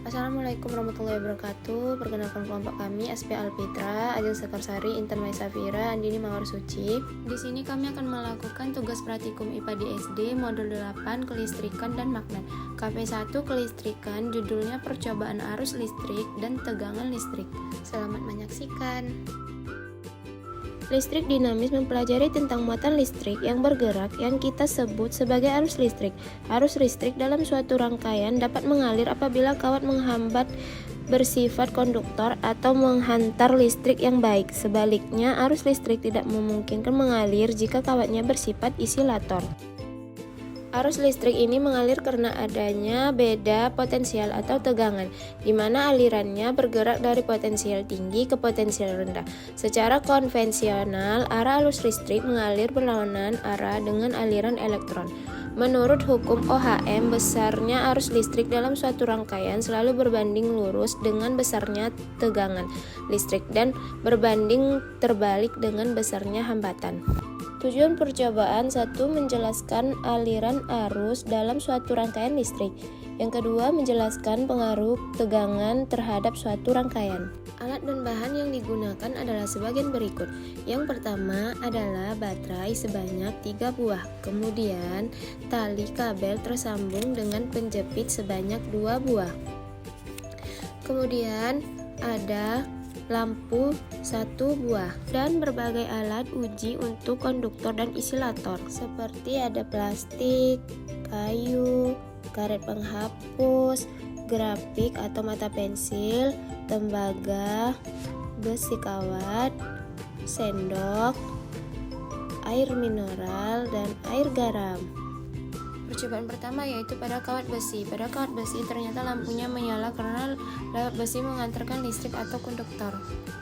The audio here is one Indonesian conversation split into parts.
Assalamualaikum warahmatullahi wabarakatuh. Perkenalkan kelompok kami SP Alfitra, Ajeng Sekarsari, Intan Mai Safira, Andini Mawar Suci. Di sini kami akan melakukan tugas praktikum IPA di SD modul 8 kelistrikan dan magnet. KP1 kelistrikan, judulnya percobaan arus listrik dan tegangan listrik. Selamat menyaksikan. Listrik dinamis mempelajari tentang muatan listrik yang bergerak yang kita sebut sebagai arus listrik. Arus listrik dalam suatu rangkaian dapat mengalir apabila kawat menghambat bersifat konduktor atau menghantar listrik yang baik. Sebaliknya, arus listrik tidak memungkinkan mengalir jika kawatnya bersifat isilator. Arus listrik ini mengalir karena adanya beda potensial atau tegangan, di mana alirannya bergerak dari potensial tinggi ke potensial rendah. Secara konvensional, arah arus listrik mengalir berlawanan arah dengan aliran elektron. Menurut hukum Ohm, besarnya arus listrik dalam suatu rangkaian selalu berbanding lurus dengan besarnya tegangan listrik dan berbanding terbalik dengan besarnya hambatan. Tujuan percobaan 1. Menjelaskan aliran arus dalam suatu rangkaian listrik. Yang kedua, menjelaskan pengaruh tegangan terhadap suatu rangkaian. Alat dan bahan yang digunakan adalah sebagian berikut. Yang pertama adalah baterai sebanyak 3 buah. Kemudian, tali kabel tersambung dengan penjepit sebanyak 2 buah. Kemudian, ada lampu 1 buah dan berbagai alat uji untuk konduktor dan isilator seperti ada plastik, kayu, karet penghapus, grafik atau mata pensil, tembaga, besi kawat, sendok, air mineral, dan air garam. Percobaan pertama yaitu pada kawat besi. Pada kawat besi ternyata lampunya menyala karena besi mengantarkan listrik atau konduktor.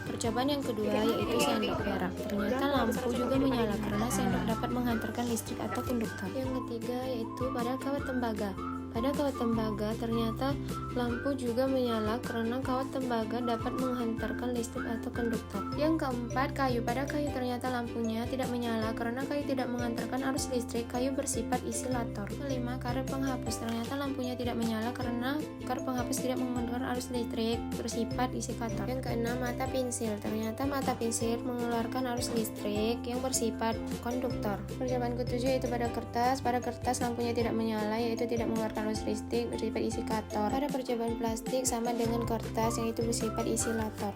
Percobaan yang kedua yaitu sendok perak. Ternyata lampu juga menyala karena sendok dapat menghantarkan listrik atau konduktor. Yang ketiga yaitu pada kawat tembaga. Pada kawat tembaga ternyata lampu juga menyala karena kawat tembaga dapat menghantarkan listrik atau konduktor. Yang keempat, kayu. Pada kayu ternyata lampunya tidak menyala karena kayu tidak menghantarkan arus listrik, kayu bersifat isilator. Kelima, karet penghapus. Ternyata lampunya tidak menyala karena karet penghapus tidak menghantarkan arus listrik, bersifat isikator. Yang keenam, mata pensil. Ternyata mata pensil mengeluarkan arus listrik yang bersifat konduktor. Percobaan ketujuh yaitu pada kertas. Pada kertas lampunya tidak menyala yaitu tidak mengeluarkan arus listrik bersifat isikator. Pada percobaan plastik sama dengan kertas yaitu bersifat isilator.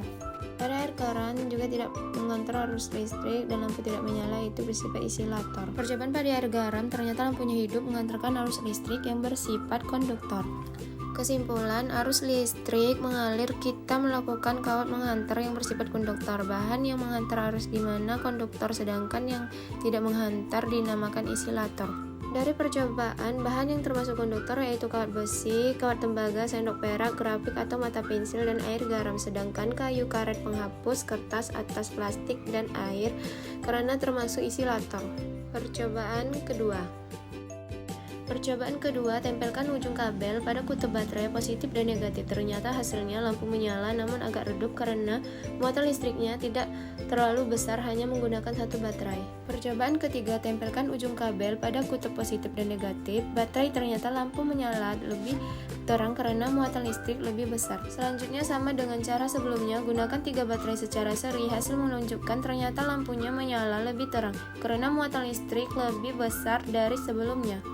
Pada air garam juga tidak mengontrol arus listrik dan lampu tidak menyala yaitu bersifat isilator. Percobaan pada air garam ternyata lampunya hidup mengantarkan arus listrik yang bersifat konduktor. Kesimpulan, arus listrik mengalir kita melakukan kawat menghantar yang bersifat konduktor, bahan yang menghantar arus di mana konduktor, sedangkan yang tidak menghantar dinamakan isilator. Dari percobaan, bahan yang termasuk konduktor yaitu kawat besi, kawat tembaga, sendok perak, grafik atau mata pensil, dan air garam. Sedangkan kayu, karet penghapus, kertas, atas plastik, dan air karena termasuk isilator. Percobaan kedua, tempelkan ujung kabel pada kutub baterai positif dan negatif. Ternyata hasilnya lampu menyala namun agak redup karena muatan listriknya tidak terlalu besar, hanya menggunakan satu baterai. Percobaan ketiga, tempelkan ujung kabel pada kutub positif dan negatif. Baterai ternyata lampu menyala lebih terang karena muatan listrik lebih besar. Selanjutnya sama dengan cara sebelumnya, gunakan 3 baterai secara seri. Hasil menunjukkan ternyata lampunya menyala lebih terang karena muatan listrik lebih besar dari sebelumnya.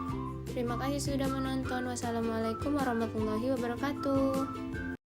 Terima kasih sudah menonton. Wassalamualaikum warahmatullahi wabarakatuh.